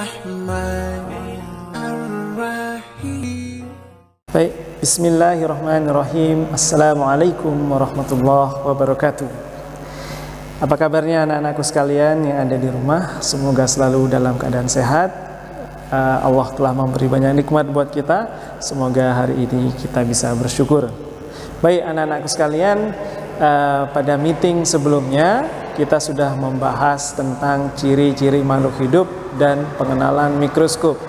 Ar-Rahman Ar-Rahim. Baik, bismillahirrahmanirrahim. Assalamualaikum warahmatullahi wabarakatuh. Apa kabarnya anak-anakku sekalian yang ada di rumah? Semoga selalu dalam keadaan sehat. Allah telah memberi banyak nikmat buat kita. Semoga hari ini kita bisa bersyukur. Baik anak-anakku sekalian, pada meeting sebelumnya kita sudah membahas tentang ciri-ciri makhluk hidup dan pengenalan mikroskop.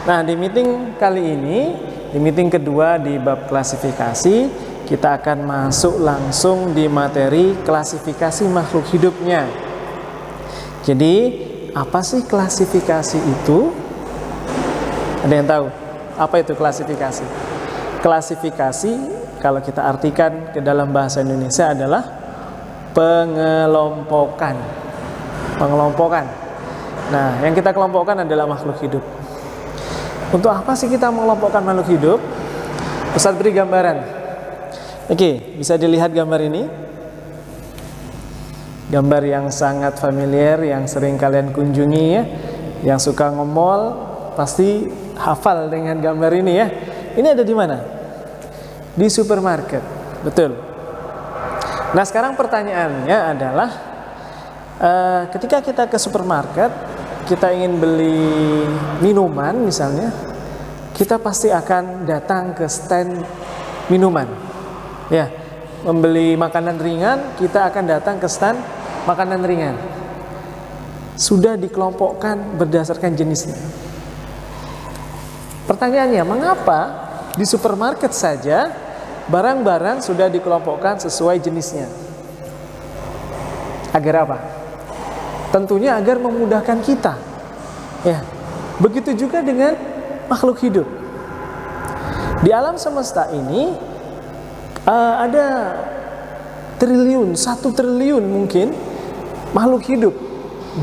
Nah, di meeting kali ini, di meeting kedua di bab klasifikasi, kita akan masuk langsung di materi klasifikasi makhluk hidupnya. Jadi, apa sih klasifikasi itu? Ada yang tahu? Apa itu klasifikasi? Klasifikasi, kalau kita artikan ke dalam bahasa Indonesia adalah pengelompokan. Pengelompokan. Nah, yang kita kelompokkan adalah makhluk hidup. Untuk apa sih kita mengelompokkan makhluk hidup? Ustaz beri gambaran. Oke, bisa dilihat gambar ini. Gambar yang sangat familiar, yang sering kalian kunjungi ya. Yang suka nge-mall pasti hafal dengan gambar ini ya. Ini ada di mana? Di supermarket. Betul. Nah, sekarang pertanyaannya adalah ketika kita ke supermarket, kita ingin beli minuman misalnya, kita pasti akan datang ke stand minuman. Ya, membeli makanan ringan, kita akan datang ke stand makanan ringan. Sudah dikelompokkan berdasarkan jenisnya. Pertanyaannya, mengapa di supermarket saja barang-barang sudah dikelompokkan sesuai jenisnya? Agar apa? Tentunya agar memudahkan kita. Ya, begitu juga dengan makhluk hidup. Di alam semesta ini ada triliun, 1 triliun mungkin makhluk hidup,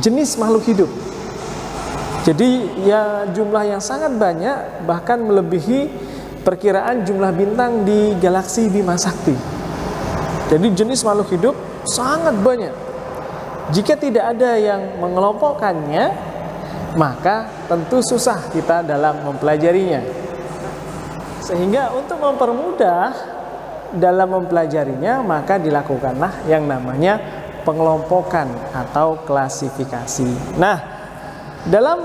jenis makhluk hidup. Jadi ya jumlah yang sangat banyak, bahkan melebihi perkiraan jumlah bintang di galaksi Bima Sakti. Jadi jenis makhluk hidup sangat banyak. Jika tidak ada yang mengelompokkannya, maka tentu susah kita dalam mempelajarinya. Sehingga untuk mempermudah dalam mempelajarinya, maka dilakukanlah yang namanya pengelompokan atau klasifikasi. Nah, dalam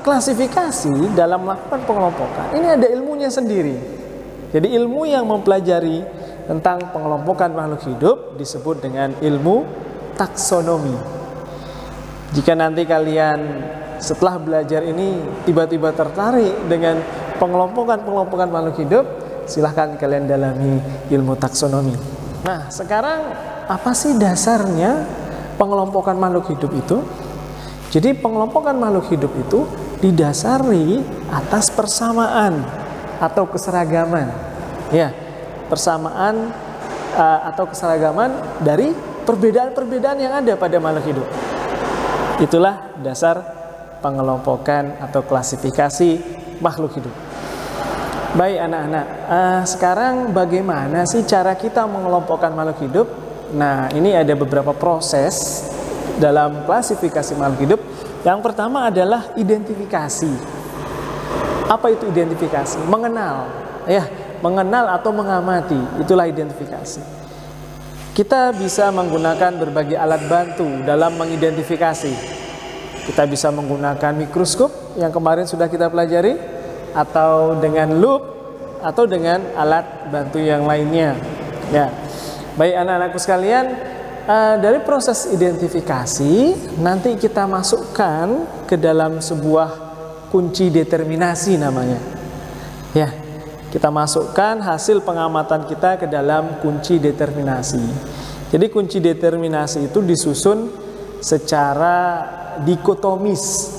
klasifikasi, dalam melakukan pengelompokan, ini ada ilmunya sendiri. Jadi ilmu yang mempelajari tentang pengelompokan makhluk hidup disebut dengan ilmu taksonomi. Jika nanti kalian setelah belajar ini tiba-tiba tertarik dengan pengelompokan makhluk hidup, silahkan kalian dalami ilmu taksonomi. Nah, sekarang apa sih dasarnya pengelompokan makhluk hidup itu? Jadi pengelompokan makhluk hidup itu didasari atas persamaan atau keseragaman. Ya, persamaan atau keseragaman dari perbedaan-perbedaan yang ada pada makhluk hidup. Itulah dasar pengelompokan atau klasifikasi makhluk hidup. Baik anak-anak, sekarang bagaimana sih cara kita mengelompokkan makhluk hidup? Nah, ini ada beberapa proses dalam klasifikasi makhluk hidup. Yang pertama adalah identifikasi. Apa itu identifikasi? Mengenal, ya, mengenal atau mengamati. Itulah identifikasi. Kita bisa menggunakan berbagai alat bantu dalam mengidentifikasi. Kita bisa menggunakan mikroskop yang kemarin sudah kita pelajari, atau dengan lup, atau dengan alat bantu yang lainnya. Ya, baik anak-anakku sekalian. Dari proses identifikasi nanti kita masukkan ke dalam sebuah kunci determinasi namanya. Ya, kita masukkan hasil pengamatan kita ke dalam kunci determinasi. Jadi kunci determinasi itu disusun secara dikotomis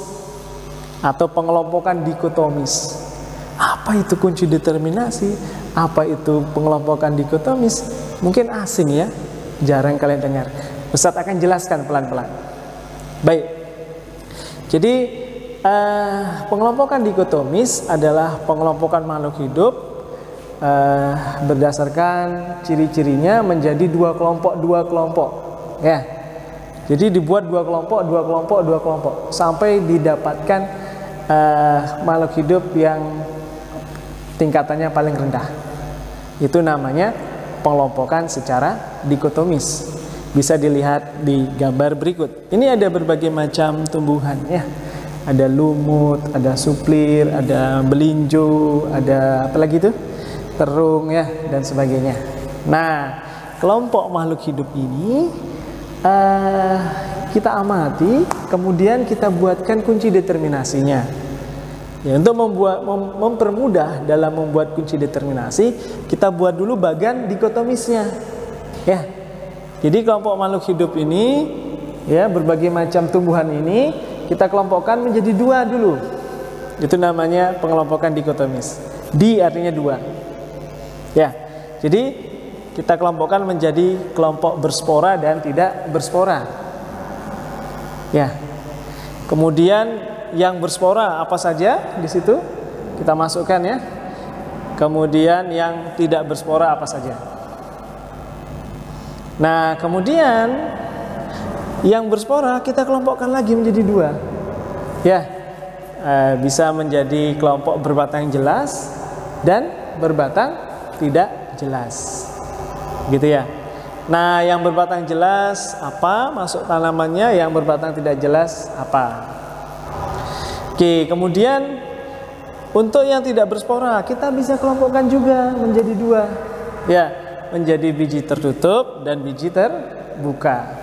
atau pengelompokan dikotomis. Apa itu kunci determinasi? Apa itu pengelompokan dikotomis? Mungkin asing ya, jarang kalian dengar. Ustaz akan jelaskan pelan-pelan. Baik. Jadi pengelompokan dikotomis adalah pengelompokan makhluk hidup berdasarkan ciri-cirinya menjadi dua kelompok. Ya. Jadi dibuat dua kelompok sampai didapatkan makhluk hidup yang tingkatannya paling rendah. Itu namanya pengelompokan secara dikotomis. Bisa dilihat di gambar berikut. Ini ada berbagai macam tumbuhan ya. Ada lumut, ada suplir, ada belinjo, ada apa lagi tuh? Terung ya, dan sebagainya. Nah, kelompok makhluk hidup ini kita amati, kemudian kita buatkan kunci determinasinya. Ya, untuk mempermudah dalam membuat kunci determinasi, kita buat dulu bagan dikotomisnya. Ya. Jadi kelompok makhluk hidup ini, ya, berbagai macam tumbuhan ini kita kelompokkan menjadi dua dulu. Itu namanya pengelompokan dikotomis. Di artinya dua. Ya. Jadi kita kelompokkan menjadi kelompok berspora dan tidak berspora. Ya. Kemudian yang berspora apa saja di situ kita masukkan ya. Kemudian yang tidak berspora apa saja. Nah, kemudian yang berspora kita kelompokkan lagi menjadi dua. Ya, bisa menjadi kelompok berbatang jelas dan berbatang tidak jelas. Gitu ya. Nah, yang berbatang jelas apa? Masuk tanamannya, yang berbatang tidak jelas apa? Oke, kemudian untuk yang tidak berspora kita bisa kelompokkan juga menjadi dua. Ya, menjadi biji tertutup dan biji terbuka.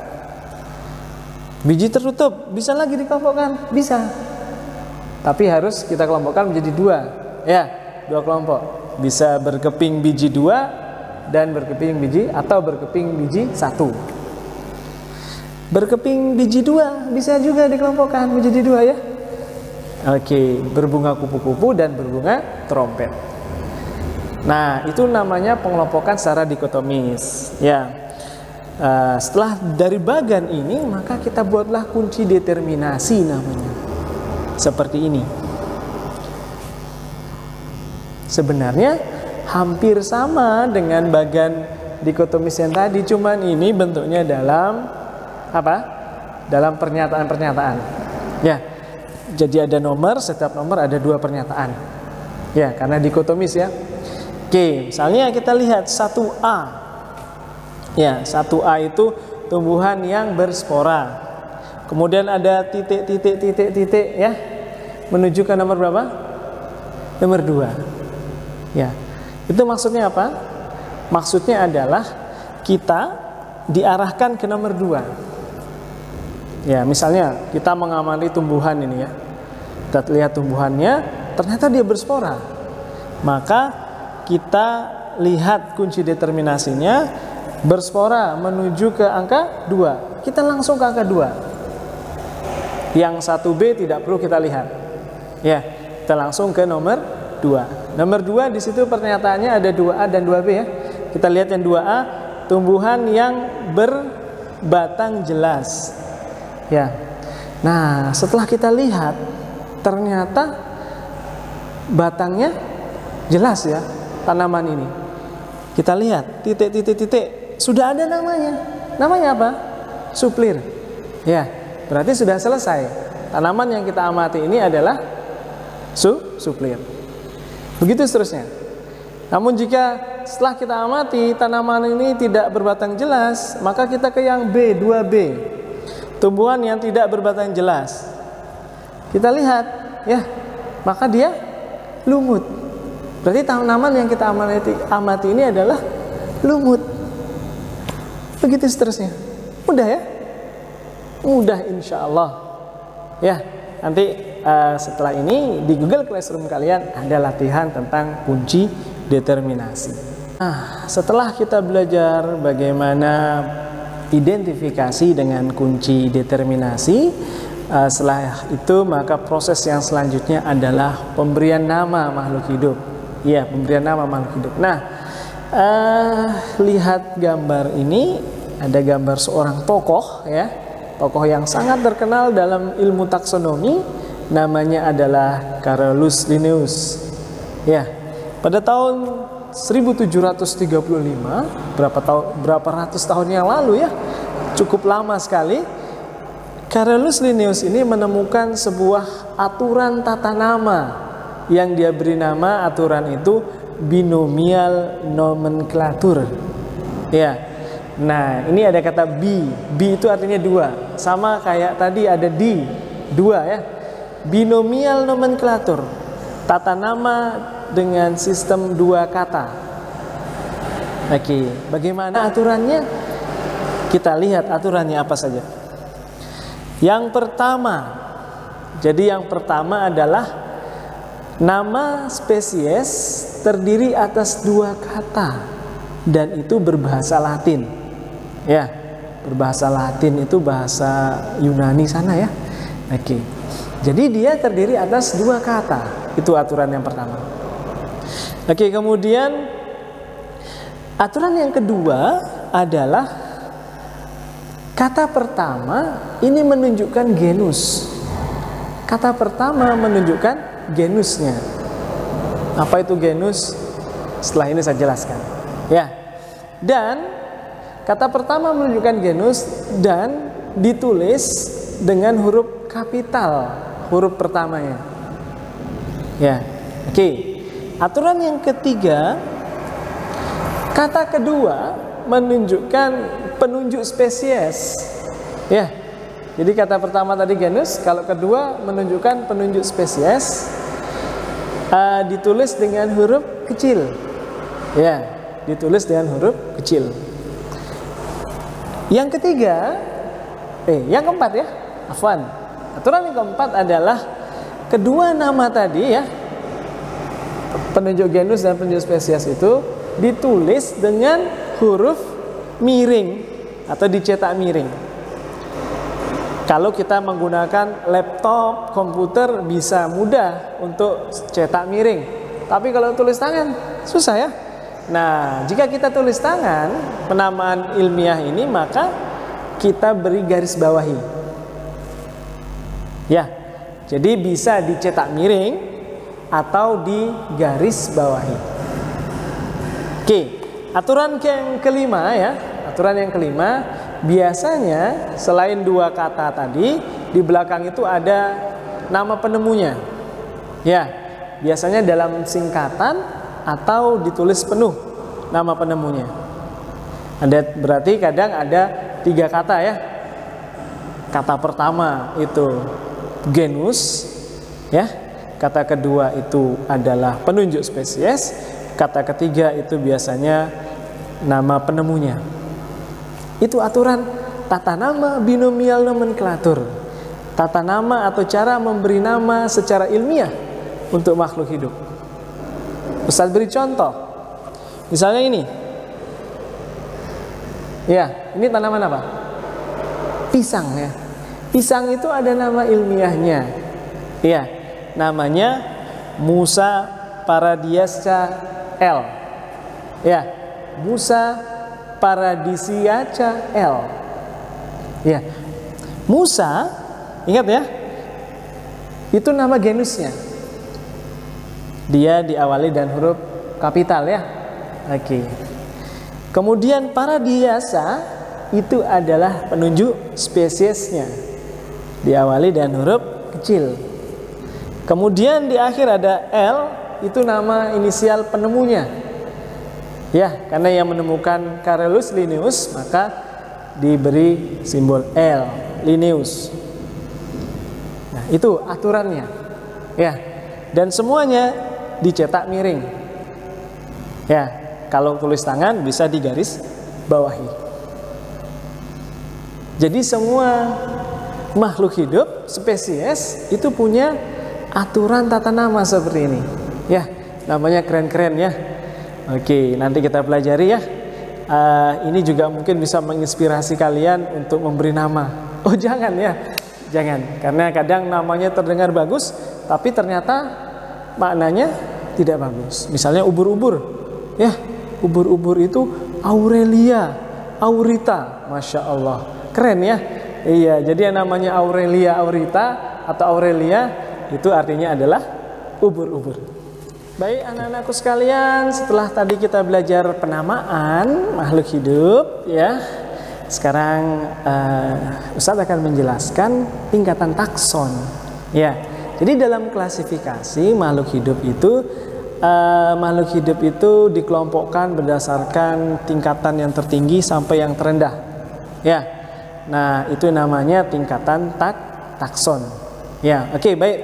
Biji tertutup bisa lagi dikelompokkan, bisa. Tapi harus kita kelompokkan menjadi dua. Ya, dua kelompok. Bisa berkeping biji dua dan berkeping biji atau berkeping biji satu. Berkeping biji dua bisa juga dikelompokkan menjadi dua ya. Oke, berbunga kupu-kupu dan berbunga trompet. Nah, itu namanya pengelompokan secara dikotomis. Ya, setelah dari bagan ini, maka kita buatlah kunci determinasi namanya. Seperti ini. Sebenarnya hampir sama dengan bagan dikotomis yang tadi, cuman ini bentuknya dalam apa? Dalam pernyataan-pernyataan. Ya. Jadi ada nomor, setiap nomor ada dua pernyataan. Ya, karena dikotomis ya. Oke, misalnya kita lihat 1A. Ya, 1A itu tumbuhan yang berspora. Kemudian ada titik ya. Menuju ke nomor berapa? Nomor 2. Ya. Itu maksudnya apa? Maksudnya adalah kita diarahkan ke nomor 2. Ya, misalnya kita mengamati tumbuhan ini ya. Kita lihat tumbuhannya, ternyata dia berspora. Maka kita lihat kunci determinasinya berspora menuju ke angka 2. Kita langsung ke angka 2. Yang 1B tidak perlu kita lihat. Ya, kita langsung ke nomor 2. Nomor 2 di situ pernyataannya ada 2A dan 2B ya. Kita lihat yang 2A, tumbuhan yang berbatang jelas. Ya, nah setelah kita lihat ternyata batangnya jelas ya tanaman ini. Kita lihat titik sudah ada namanya. Namanya apa? Suplir. Ya, berarti sudah selesai. Tanaman yang kita amati ini adalah suplir. Begitu seterusnya. Namun jika setelah kita amati tanaman ini tidak berbatang jelas, maka kita ke yang B, 2B. Tumbuhan yang tidak berbatang jelas. Kita lihat ya, maka dia lumut. Berarti tanaman yang kita amati ini adalah lumut. Begitu seterusnya. Mudah ya? Mudah insya Allah. Ya, nanti setelah ini di Google Classroom kalian ada latihan tentang kunci determinasi. Nah, setelah kita belajar bagaimana identifikasi dengan kunci determinasi, setelah itu maka proses yang selanjutnya adalah pemberian nama makhluk hidup. Ya, pemberian nama makhluk hidup. Nah, lihat gambar ini, ada gambar seorang tokoh ya, tokoh yang sangat terkenal dalam ilmu taksonomi, namanya adalah Carolus Linnaeus. Ya, pada tahun 1735, berapa ratus tahun yang lalu ya, cukup lama sekali, Carolus Linnaeus ini menemukan sebuah aturan tata nama yang dia beri nama aturan itu binomial nomenklatur. Ya. Nah, ini ada kata bi. Bi itu artinya dua. Sama kayak tadi ada di, dua ya. Binomial nomenklatur. Tata nama dengan sistem dua kata. Oke, bagaimana aturannya? Kita lihat aturannya apa saja. Yang pertama, jadi yang pertama adalah nama spesies terdiri atas dua kata dan itu berbahasa Latin. Ya, berbahasa Latin itu bahasa Yunani sana ya. Oke. Jadi dia terdiri atas dua kata. Itu aturan yang pertama. Oke, kemudian aturan yang kedua adalah kata pertama ini menunjukkan genus. Kata pertama menunjukkan genusnya. Apa itu genus? Setelah ini saya jelaskan. Ya. Dan kata pertama menunjukkan genus dan ditulis dengan huruf kapital, huruf pertamanya. Ya. Oke. Aturan yang ketiga, kata kedua menunjukkan penunjuk spesies. Ya. Jadi kata pertama tadi genus, kalau kedua menunjukkan penunjuk spesies. Ditulis dengan huruf kecil. Ya, ditulis dengan huruf kecil. Yang ketiga, yang keempat ya, afwan. Aturan yang keempat adalah kedua nama tadi ya, penunjuk genus dan penunjuk spesies itu ditulis dengan huruf miring atau dicetak miring. Kalau kita menggunakan laptop, komputer bisa mudah untuk cetak miring. Tapi kalau tulis tangan susah ya. Nah, jika kita tulis tangan, penamaan ilmiah ini maka kita beri garis bawahi. Ya. Jadi bisa dicetak miring atau di garis bawahi. Oke, aturan yang kelima ya. Aturan yang kelima, biasanya selain dua kata tadi, di belakang itu ada nama penemunya. Ya, biasanya dalam singkatan atau ditulis penuh nama penemunya. Ada berarti kadang ada tiga kata ya. Kata pertama itu genus, ya. Kata kedua itu adalah penunjuk spesies. Kata ketiga itu biasanya nama penemunya. Itu aturan tata nama binomial nomenklatur. Tata nama atau cara memberi nama secara ilmiah untuk makhluk hidup. Ustaz beri contoh. Misalnya ini. Ya, ini tanaman apa? Pisang ya. Pisang itu ada nama ilmiahnya. Ya, namanya Musa paradiasca L. Ya, Musa paradisiaca L. Ya. Musa, ingat ya? Itu nama genusnya. Dia diawali dengan huruf kapital ya. Oke. Kemudian paradiasa itu adalah penunjuk spesiesnya. Diawali dengan huruf kecil. Kemudian di akhir ada L, itu nama inisial penemunya. Ya, karena yang menemukan Carolus Linnaeus maka diberi simbol L, Linnaeus. Nah, itu aturannya. Ya. Dan semuanya dicetak miring. Ya, kalau tulis tangan bisa digaris bawahi. Jadi semua makhluk hidup, spesies itu punya aturan tata nama seperti ini. Ya, namanya keren-keren ya. Oke, nanti kita pelajari ya. Ini juga mungkin bisa menginspirasi kalian untuk memberi nama. Oh jangan ya, jangan. Karena kadang namanya terdengar bagus, tapi ternyata maknanya tidak bagus. Misalnya ubur-ubur. Ya, ubur-ubur itu Aurelia, Aurita. Masya Allah, keren ya. Iya, jadi yang namanya Aurelia, Aurita atau Aurelia itu artinya adalah ubur-ubur. Baik anak-anakku sekalian, setelah tadi kita belajar penamaan makhluk hidup ya, Sekarang Ustadz akan menjelaskan tingkatan takson. Ya, jadi dalam klasifikasi makhluk hidup itu dikelompokkan berdasarkan tingkatan yang tertinggi sampai yang terendah. Ya, nah itu namanya tingkatan takson. Ya, oke, baik.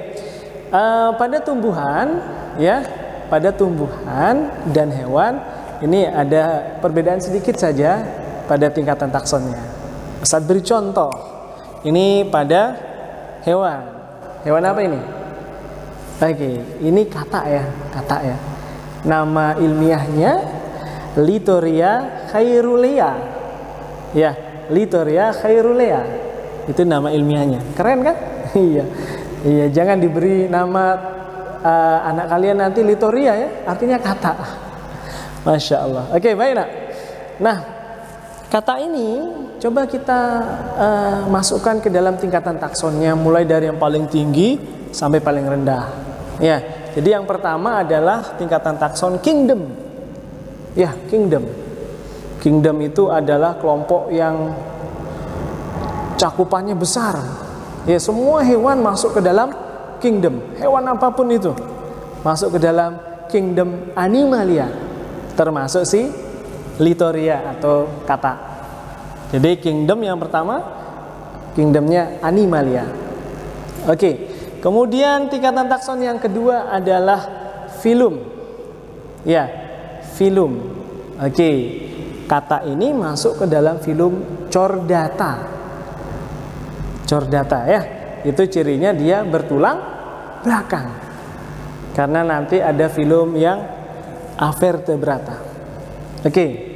Pada tumbuhan, ya, pada tumbuhan dan hewan ini ada perbedaan sedikit saja pada tingkatan taksonnya. Ustadz beri contoh. Ini pada hewan. Hewan apa ini? Oke, ini katak ya. Nama ilmiahnya Lithoria khairulea. Ya, Lithoria khairulea. Itu nama ilmiahnya. Keren kan? Iya. Iya, jangan diberi nama anak kalian nanti Lithoria ya, artinya katak. Masya Allah. Oke, baik nak. Nah, kata ini coba kita masukkan ke dalam tingkatan taksonnya, mulai dari yang paling tinggi sampai paling rendah. Ya, jadi yang pertama adalah tingkatan takson kingdom. Ya, kingdom. Kingdom itu adalah kelompok yang cakupannya besar. Ya, semua hewan masuk ke dalam kingdom. Hewan apapun itu masuk ke dalam kingdom animalia, termasuk si Lithoria atau katak. Jadi kingdom yang pertama, kingdomnya animalia. Oke, kemudian tingkatan takson yang kedua adalah filum. Ya, filum. Oke, katak ini masuk ke dalam filum Chordata. Chordata ya, itu cirinya dia bertulang belakang. Karena nanti ada filum yang avertebrata. Oke.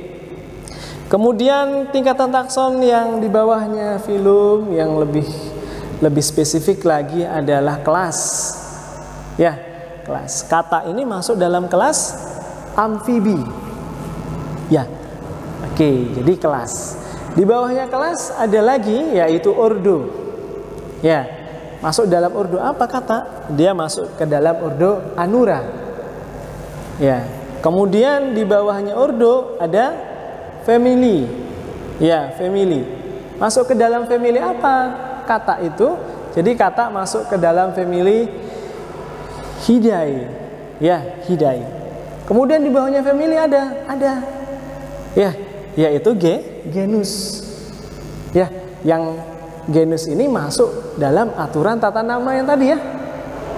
Kemudian tingkatan takson yang di bawahnya filum yang lebih spesifik lagi adalah kelas. Ya, kelas. Kata ini masuk dalam kelas amfibi. Ya. Oke, jadi kelas. Di bawahnya kelas ada lagi yaitu ordo. Ya, masuk dalam ordo apa kata? Dia masuk ke dalam ordo Anura. Ya. Kemudian di bawahnya ordo ada family. Ya, family. Masuk ke dalam family apa kata itu? Jadi kata masuk ke dalam family Hidai. Ya, Hidai. Kemudian di bawahnya family ada. Ya, yaitu genus. Ya, yang genus ini masuk dalam aturan tata nama yang tadi ya.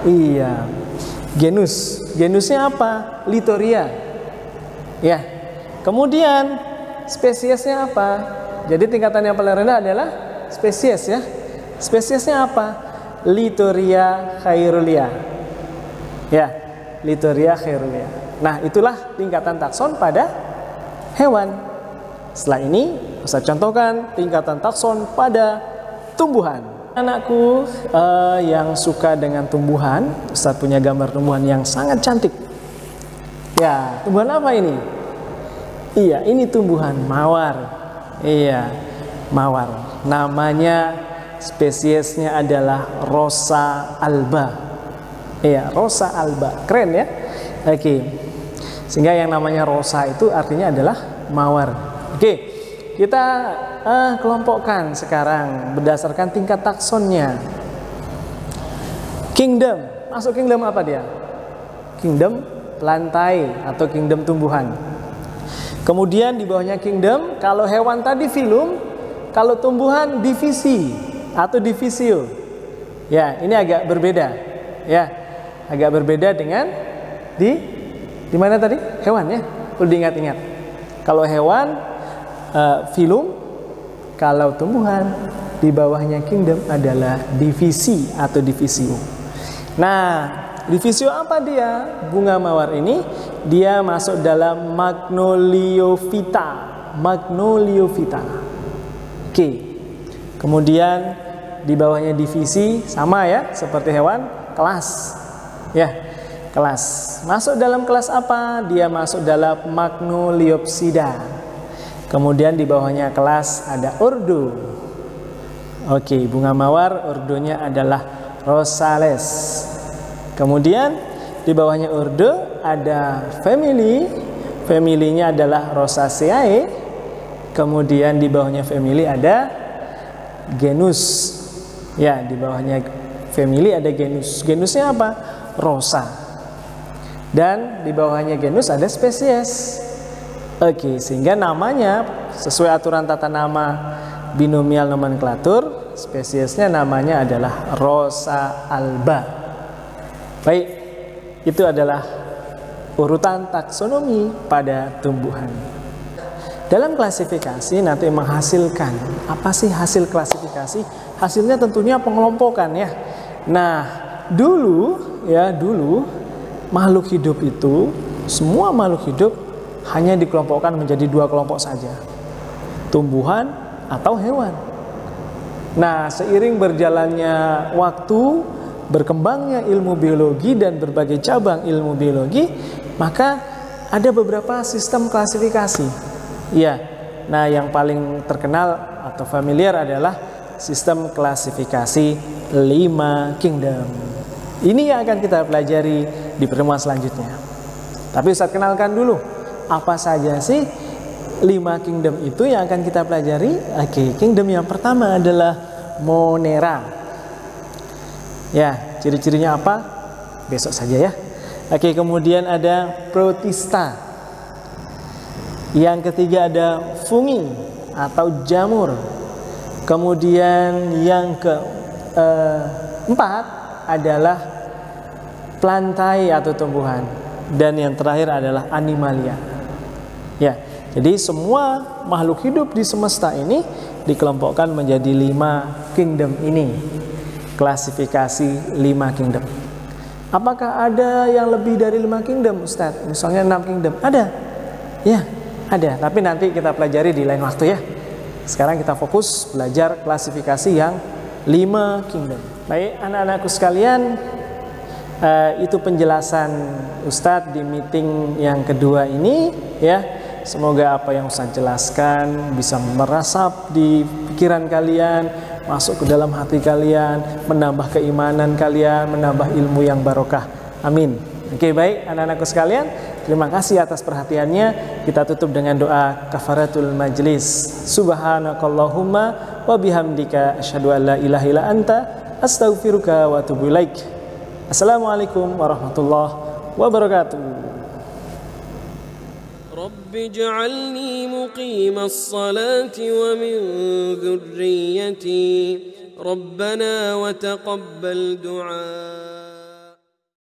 Iya. Genusnya apa? Lithoria. Ya. Kemudian spesiesnya apa? Jadi tingkatan yang paling rendah adalah spesies ya. Spesiesnya apa? Lithoria khairulea. Ya, Lithoria khairulea. Nah, itulah tingkatan takson pada hewan. Setelah ini saya contohkan tingkatan takson pada tumbuhan. Anakku yang suka dengan tumbuhan, Ustaz punya gambar tumbuhan yang sangat cantik. Ya, tumbuhan apa ini? Iya, ini tumbuhan mawar. Iya, mawar. Namanya spesiesnya adalah Rosa alba. Iya, Rosa alba. Keren ya? Oke. Sehingga yang namanya rosa itu artinya adalah mawar. Oke. Kita kelompokkan sekarang berdasarkan tingkat taksonnya. Kingdom, masuk kingdom apa dia? Kingdom lantai atau kingdom tumbuhan. Kemudian di bawahnya kingdom, kalau hewan tadi filum, kalau tumbuhan divisi atau divisio. Ya, ini agak berbeda. Ya, agak berbeda dengan di mana tadi? Hewan ya. Perlu diingat-ingat. Kalau hewan filum, kalau tumbuhan di bawahnya kingdom adalah divisi atau divisio. Nah, divisio apa dia? Bunga mawar ini dia masuk dalam Magnoliophyta. Magnoliophyta. Oke. Kemudian di bawahnya divisi sama ya, seperti hewan, kelas. Ya, kelas. Masuk dalam kelas apa? Dia masuk dalam Magnoliopsida. Kemudian di bawahnya kelas ada ordo. Oke, bunga mawar ordonya adalah Rosales. Kemudian di bawahnya ordo ada family. Family-nya adalah Rosaceae. Kemudian di bawahnya family ada genus. Ya, di bawahnya family ada genus. Genusnya apa? Rosa. Dan di bawahnya genus ada spesies. Oke, sehingga namanya sesuai aturan tata nama binomial nomenklatur, spesiesnya namanya adalah Rosa alba. Baik, itu adalah urutan taksonomi pada tumbuhan. Dalam klasifikasi nanti menghasilkan, apa sih hasil klasifikasi? Hasilnya tentunya pengelompokan ya. Nah, dulu makhluk hidup itu, semua makhluk hidup hanya dikelompokkan menjadi 2 kelompok saja, tumbuhan atau hewan. Nah, seiring berjalannya waktu, berkembangnya ilmu biologi dan berbagai cabang ilmu biologi, maka ada beberapa sistem klasifikasi. Ya, nah yang paling terkenal atau familiar adalah sistem klasifikasi 5 kingdom. Ini yang akan kita pelajari di pertemuan selanjutnya. Tapi Ustaz kenalkan dulu, apa saja sih 5 kingdom itu yang akan kita pelajari? Oke, kingdom yang pertama adalah Monera. Ya, ciri-cirinya apa? Besok saja ya. Oke, kemudian ada Protista. Yang ketiga ada Fungi atau jamur. Kemudian yang keempat adalah Plantae atau tumbuhan. Dan yang terakhir adalah Animalia. Ya, jadi semua makhluk hidup di semesta ini dikelompokkan menjadi 5 kingdom ini. Klasifikasi 5 kingdom. Apakah ada yang lebih dari 5 kingdom, Ustadz? Misalnya 6 kingdom? Ada. Ya, ada. Tapi nanti kita pelajari di lain waktu ya. Sekarang kita fokus belajar klasifikasi yang 5 kingdom. Baik, anak-anakku sekalian, itu penjelasan Ustadz di meeting yang kedua ini ya. Semoga apa yang Ustadz jelaskan bisa meresap di pikiran kalian, masuk ke dalam hati kalian, menambah keimanan kalian, menambah ilmu yang barokah. Amin. Oke, baik anak-anakku sekalian, terima kasih atas perhatiannya. Kita tutup dengan doa kafaratul majlis. Subhanakallahumma wa bihamdika asyhadu an la ilaha illa anta astaghfiruka wa atubu ilaik. Assalamualaikum warahmatullahi wabarakatuh. رب اجعلني مقيم الصلاة ومن ذريتي ربنا وتقبل دعاء